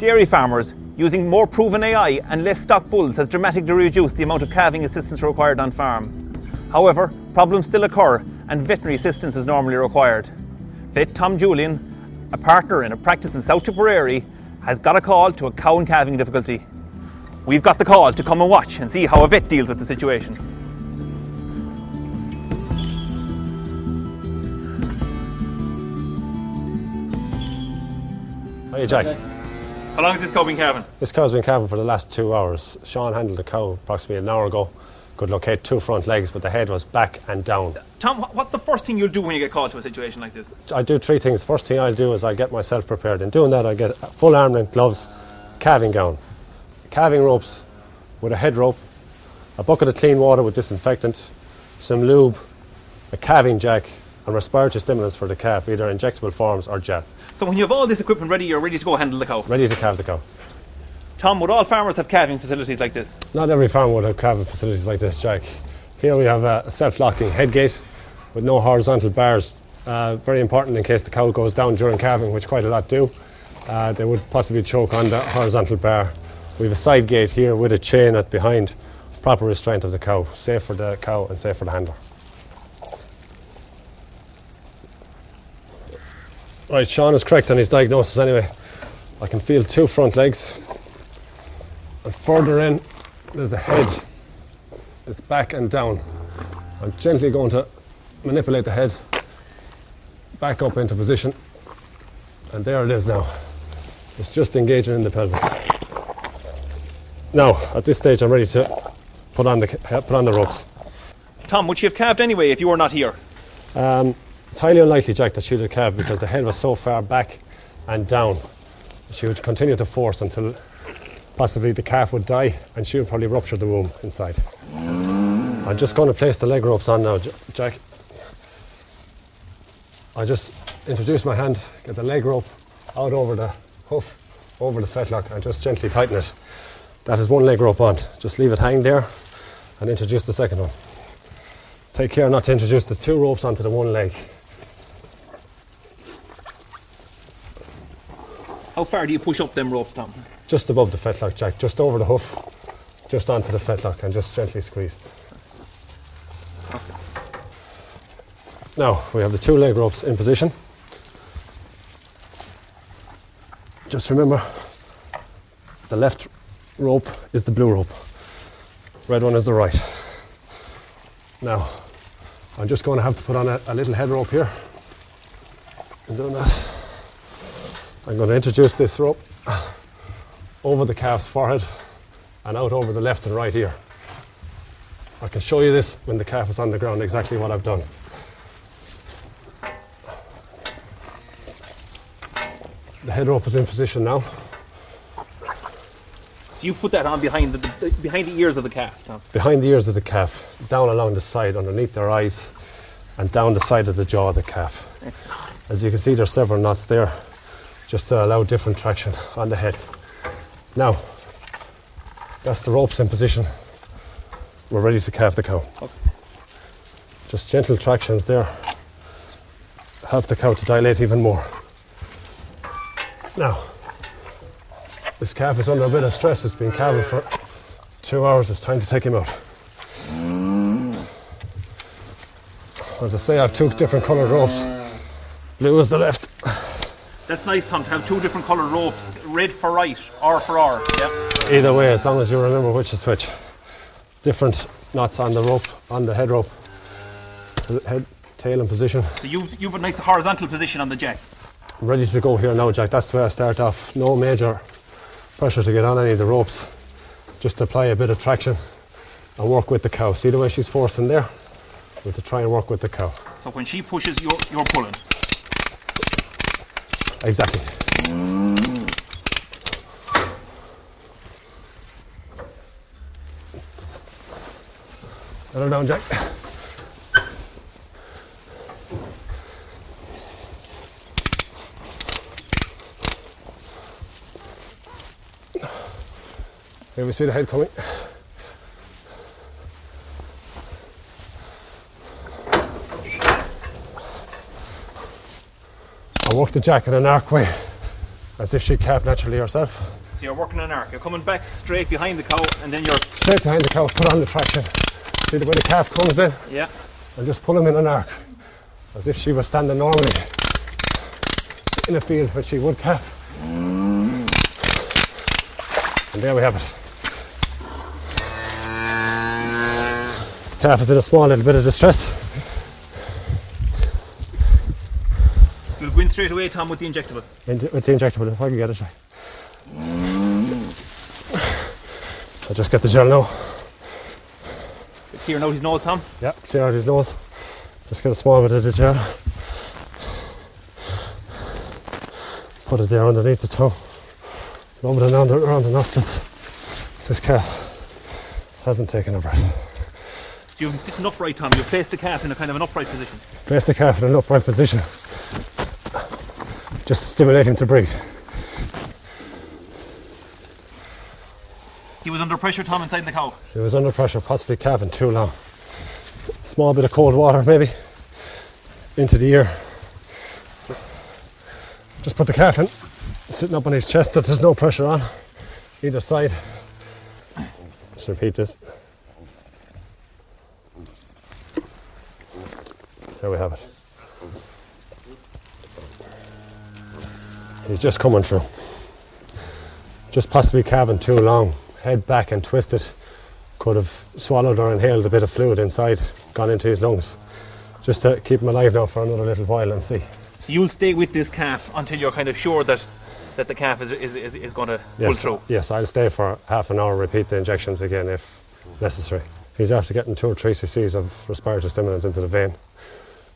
Dairy farmers using more proven AI and less stock bulls has dramatically reduced the amount of calving assistance required on farm. However, problems still occur and veterinary assistance is normally required. Vet Tom Julian, a partner in a practice in South Tipperary, has got a call to a cow and calving difficulty. We've got the call to come and watch and see how a vet deals with the situation. Hiya, Jack. Okay. How long has this cow been calving? This cow's been calving for the last 2 hours. Sean handled the cow approximately an hour ago. Could locate 2 front legs, but the head was back and down. Tom, what's the first thing you'll do when you get called to a situation like this? I do 3 things. First thing I'll do is I'll get myself prepared. In doing that, I'll get full arm length gloves, calving gown, calving ropes with a head rope, a bucket of clean water with disinfectant, some lube, a calving jack, and respiratory stimulants for the calf, either injectable forms or gel. So when you have all this equipment ready, you're ready to go handle the cow? Ready to calve the cow. Tom, would all farmers have calving facilities like this? Not every farm would have calving facilities like this, Jack. Here we have a self-locking head gate with no horizontal bars. Very important in case the cow goes down during calving, which quite a lot do. They would possibly choke on the horizontal bar. We have a side gate here with a chain at behind, proper restraint of the cow, safe for the cow and safe for the handler. Right, Sean is correct on his diagnosis anyway. I can feel 2 front legs, and further in there's a head. It's back and down. I'm gently going to manipulate the head back up into position, and there it is now. It's just engaging in the pelvis. Now, at this stage, I'm ready to put on the ropes. Tom, would she have calved anyway if you were not here? It's highly unlikely, Jack, that she would have calved because the head was so far back and down. She would continue to force until possibly the calf would die and she would probably rupture the womb inside. I'm just going to place the leg ropes on now, Jack. I just introduce my hand, get the leg rope out over the hoof, over the fetlock, and just gently tighten it. That is 1 leg rope on. Just leave it hang there and introduce the second one. Take care not to introduce the 2 ropes onto the 1 leg. How far do you push up them ropes, Tom? Just above the fetlock, Jack, just over the hoof, just onto the fetlock, and just gently squeeze. Okay. Now, we have the 2 leg ropes in position. Just remember, the left rope is the blue rope. Red one is the right. Now, I'm just going to have to put on a little head rope here. In doing that, I'm going to introduce this rope over the calf's forehead and out over the left and right ear. I can show you this when the calf is on the ground, exactly what I've done. The head rope is in position now. So you put that on behind the ears of the calf, Tom? Behind the ears of the calf, down along the side, underneath their eyes, and down the side of the jaw of the calf. Excellent. As you can see, there's several knots there, just to allow different traction on the head. Now, that's the ropes in position. We're ready to calve the cow. Okay. Just gentle tractions there. Help the cow to dilate even more. Now, this calf is under a bit of stress. It's been calving for 2 hours. It's time to take him out. As I say, I have 2 different coloured ropes. Blue is the left. That's nice, Tom, to have 2 different coloured ropes. Red for right, R for R. Yeah. Either way, as long as you remember which is which. Different knots on the rope, on the head rope. Head, tail in position. So you've a nice horizontal position on the jack. I'm ready to go here now, Jack. That's the way I start off. No major pressure to get on any of the ropes. Just apply a bit of traction and work with the cow. See the way she's forcing there? We have to try and work with the cow. So when she pushes, you're pulling. Exactly. Let her down, Jack. Here we see the head coming. I'll work the jack in an arc way as if she'd calf naturally herself. So you're working an arc. You're coming back straight behind the cow, and then you're Straight behind the cow, put on the traction. See the way the calf comes in? yeah. And just pull him in an arc, as if she was standing normally in a field where she would calf. And there we have it. Calf is in a small little bit of distress. You'll go in straight away, Tom, with the injectable. With the injectable, if I can get it. I'll just get the gel now. Clearing out his nose, Tom. Yeah, clear out his nose. Just get a small bit of the gel. Put it there underneath the tongue. Rub it around the nostrils. This calf hasn't taken a breath. So you've been sitting upright, Tom. You've placed the calf in a kind of an upright position. Place the calf in an upright position. Just to stimulate him to breathe. He was under pressure, Tom, inside the cow. He was under pressure, possibly calving too long. Small bit of cold water, maybe, into the ear. So just put the calf in, sitting up on his chest that there's no pressure on either side. Just repeat this. There we have it. He's just coming through. Just possibly calving too long. Head back and twisted. Could have swallowed or inhaled a bit of fluid inside, gone into his lungs. Just to keep him alive now for another little while and see. So you'll stay with this calf until you're kind of sure that the calf is going to pull through? Yes, I'll stay for half an hour, repeat the injections again if necessary. He's after getting 2 or 3 cc's of respiratory stimulant into the vein.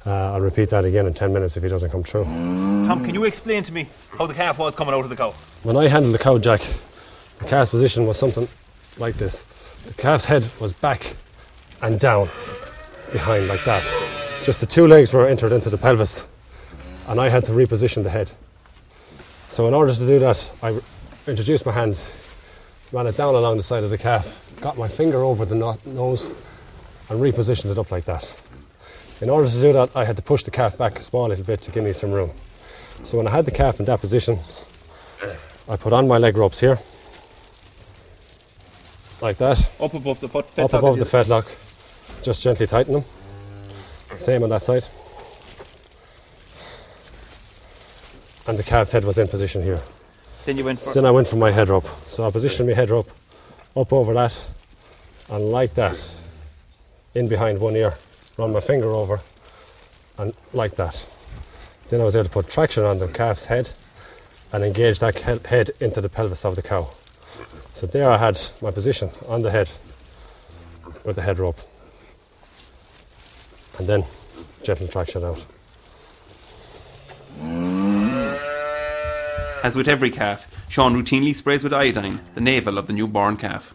I'll repeat that again in 10 minutes if he doesn't come through. Tom, can you explain to me how the calf was coming out of the cow? When I handled the cow, Jack, the calf's position was something like this. The calf's head was back and down behind like that. Just the 2 legs were entered into the pelvis and I had to reposition the head. So in order to do that, I introduced my hand, ran it down along the side of the calf, got my finger over the nose and repositioned it up like that. In order to do that, I had to push the calf back a small little bit to give me some room. So when I had the calf in that position, I put on my leg ropes here, like that. Up above the foot. Up above the fetlock. Just gently tighten them. Same on that side. And the calf's head was in position here. Then you went for... Then I went for my head rope. So I positioned my head rope up over that and like that, in behind one ear. Run my finger over and like that. Then I was able to put traction on the calf's head and engage that head into the pelvis of the cow. So there I had my position on the head with the head rope. And then gentle traction out. As with every calf, Sean routinely sprays with iodine the navel of the newborn calf.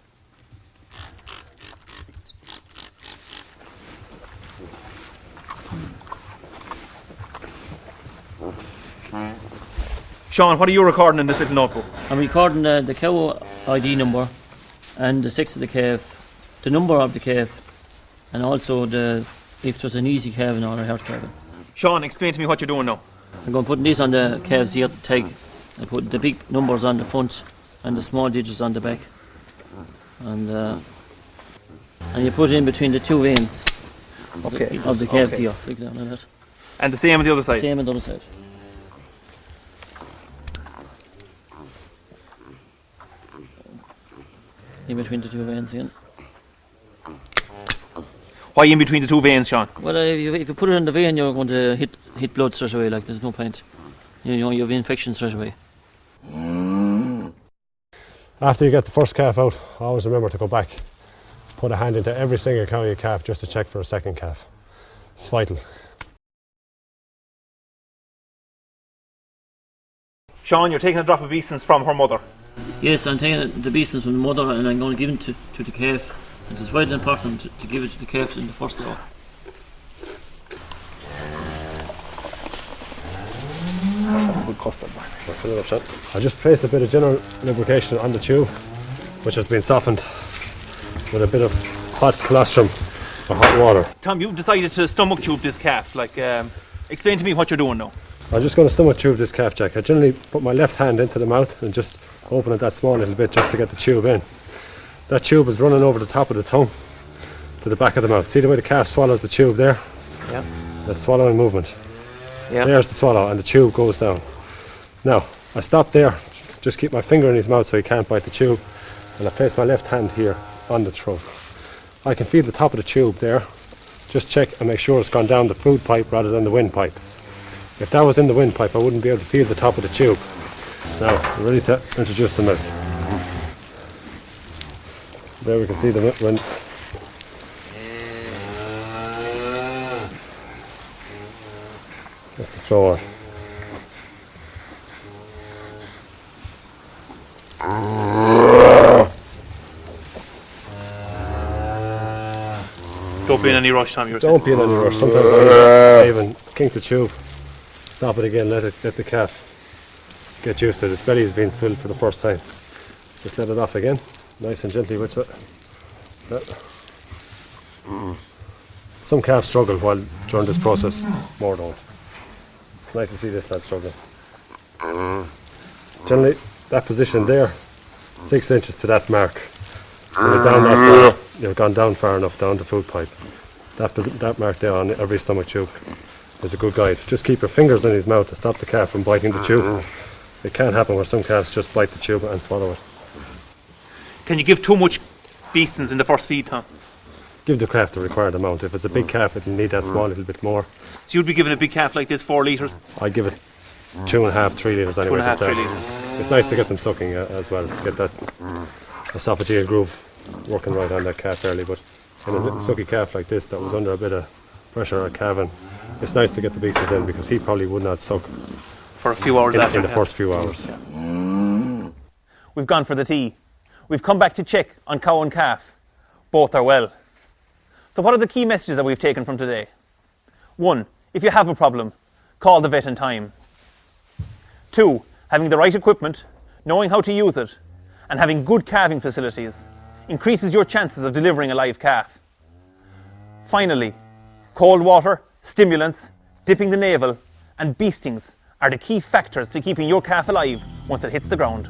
Sean, what are you recording in this little notebook? I'm recording the cow ID number and the sex of the calf, the number of the calf, and also if there's an easy calving or a hard calving. Sean, explain to me what you're doing now. I'm going to put this on the calves here tag. I put the big numbers on the front and the small digits on the back. And you put it in between the 2 veins of the calves here. Like that. And the same on the other side? Same on the other side. In between the 2 veins again. Why in between the 2 veins, Sean? Well, if you put it in the vein, you're going to hit blood straight away. Like there's no point. You know, you have infection straight away. After you get the first calf out, always remember to go back. Put a hand into every single cow you calf just to check for a second calf. It's vital. Sean, you're taking a drop of beastons from her mother. Yes, I'm taking the beastons from the mother and I'm going to give them to the calf. It is very important to give it to the calf in the first hour. Good custard, man. I just placed a bit of general lubrication on the tube, which has been softened with a bit of hot colostrum or hot water. Tom, you've decided to stomach tube this calf. Explain to me what you're doing now. I'm just going to stomach tube this calf, Jack. I generally put my left hand into the mouth and just open it that small little bit just to get the tube in. That tube is running over the top of the tongue to the back of the mouth. See the way the calf swallows the tube there? Yeah. The swallowing movement. Yeah. There's the swallow and the tube goes down. Now, I stop there, just keep my finger in his mouth so he can't bite the tube, and I place my left hand here on the throat. I can feel the top of the tube there. Just check and make sure it's gone down the food pipe rather than the windpipe. If that was in the windpipe, I wouldn't be able to feel the top of the tube. Now, we're ready to introduce the milk. There we can see the milk run. That's the flow on. Don't be in any rush, Tom. Don't be in any rush. Sometimes I even kink the tube, stop it again, let the calf get used to it. Its belly is being filled for the first time. Just let it off again, nice and gently with it. Some calves struggle during this process, more don't. It's nice to see this lad struggling. Generally, that position there, 6 inches to that mark. When you're down that far, you've gone down far enough down the food pipe. That mark there on every stomach tube is a good guide. Just keep your fingers in his mouth to stop the calf from biting the tube. It can happen where some calves just bite the tube and swallow it. Can you give too much beastings in the first feed, Tom? Give the calf the required amount. If it's a big calf, it'll need that small little bit more. So you'd be giving a big calf like this 4 litres? I'd give it 2.5, 3 litres anyway. 2.5, 3 litres. It's nice to get them sucking as well, to get that esophageal groove working right on that calf early. But in a little sucky calf like this that was under a bit of pressure at calving, it's nice to get the beastings in because he probably would not suck for a few hours after. In the first few hours. Yeah. We've gone for the tea. We've come back to check on cow and calf. Both are well. So what are the key messages that we've taken from today? 1. If you have a problem, call the vet in time. 2. Having the right equipment, knowing how to use it, and having good calving facilities increases your chances of delivering a live calf. Finally, cold water, stimulants, dipping the navel, and beastings are the key factors to keeping your calf alive once it hits the ground.